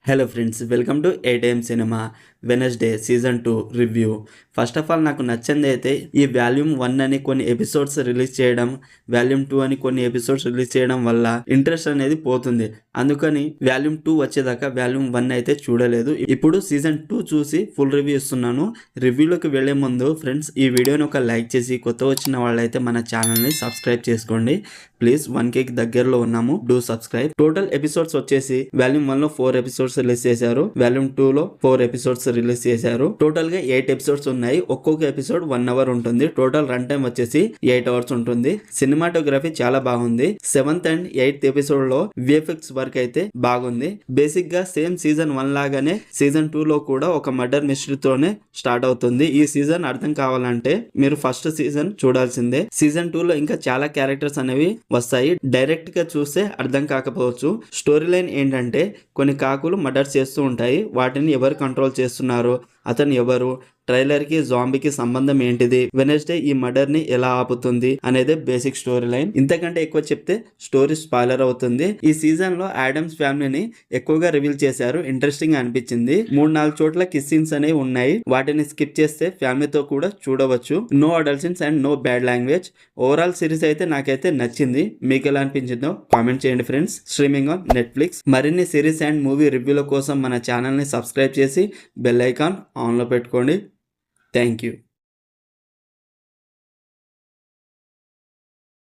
Hello friends, welcome to 8am cinema Wednesday season 2 review. First of all నాకు నచ్చింది అయితే ఈ వాల్యూమ్ 1 అని కొన్ని ఎపిసోడ్స్ రిలీజ్ చేయడం, వాల్యూమ్ 2 అని కొన్ని ఎపిసోడ్స్ రిలీజ్ చేయడం వల్ల ఇంట్రెస్ట్ అనేది పోతుంది. అందుకని వాల్యూమ్ 2 వచ్చేదాకా వాల్యూమ్ 1 అయితే చూడలేదు. ఇప్పుడు సీజన్ 2 చూసి ఫుల్ రివ్యూ ఇస్తున్నాను. రివ్యూలోకి వెళ్లే ముందు ఫ్రెండ్స్, ఈ వీడియోని ఒక లైక్ చేసి కొత్త వచ్చిన వాళ్ళైతే మన ఛానల్ని సబ్స్క్రైబ్ చేసుకోండి ప్లీజ్. 1K దగ్గరలో ఉన్నాము, డూ సబ్స్క్రైబ్. టోటల్ ఎపిసోడ్స్ వచ్చేసి వాల్యూమ్ 1 లో 4 ఎపిసోడ్స్ రిలీజ్ చేశారు, వాల్యూమ్ 2 లో 4 ఎపిసోడ్స్ రిలీజ్ చేశారు. టోటల్ గా 8 ఎపిసోడ్స్ ఉన్నాయి. ఒక్కొక్క ఎపిసోడ్ 1 అవర్ ఉంటుంది. టోటల్ రన్ టైం వచ్చేసి 8 అవర్స్ ఉంటుంది. సినిమాటోగ్రఫీ చాలా బాగుంది. 7th and 8th ఎపిసోడ్ లో విఎఫ్ఎక్స్ వర్క్ అయితే బాగుంది. బేసిక్ గా సేమ్ సీజన్ 1 లాగానే సీజన్ 2 లో కూడా ఒక మర్డర్ మిస్టరీతోనే స్టార్ట్ అవుతుంది. ఈ సీజన్ అర్థం కావాలంటే మీరు ఫస్ట్ సీజన్ చూడాల్సిందే. సీజన్ 2 లో ఇంకా చాలా క్యారెక్టర్స్ అనేవి వస్తాయి. డైరెక్ట్ గా చూస్తే అర్థం కాకపోవచ్చు. స్టోరీ లైన్ ఏంటంటే కొన్ని కాకులు మర్డర్ చేస్తూ ఉంటాయి. వాటిని ఎవరు కంట్రోల్ చేస్తున్నారు, అతను ఎవరు, ట్రైలర్ కి జాంబీకి సంబంధం ఏంటిది, వెనస్డే ఈ మర్డర్ ని ఎలా ఆపుతుంది అనేదే బేసిక్ స్టోరీ లైన్. ఇంతకంటే ఎక్కువ చెప్తే స్టోరీ స్పాయిలర్ అవుతుంది. ఈ సీజన్ లో ఆడమ్స్ ఫ్యామిలీని ఎక్కువగా రివీల్ చేశారు. ఇంట్రెస్టింగ్ అనిపించింది. 3-4 చోట్ల కిస్ సీన్స్ అనేవి ఉన్నాయి. వాటిని స్కిప్ చేస్తే ఫ్యామిలీతో కూడా చూడవచ్చు. No adult scenes and no bad language. Overall series అయితే నాకైతే నచ్చింది. మీకు ఎలా అనిపించిందో కామెంట్ చేయండి ఫ్రెండ్స్. Streaming on Netflix. మరిన్ని సిరీస్ అండ్ మూవీ రివ్యూల కోసం మన ఛానల్ ని సబ్స్క్రైబ్ చేసి బెల్ ఐకాన్ ఆన్ లో పెట్టుకోండి. Thank you.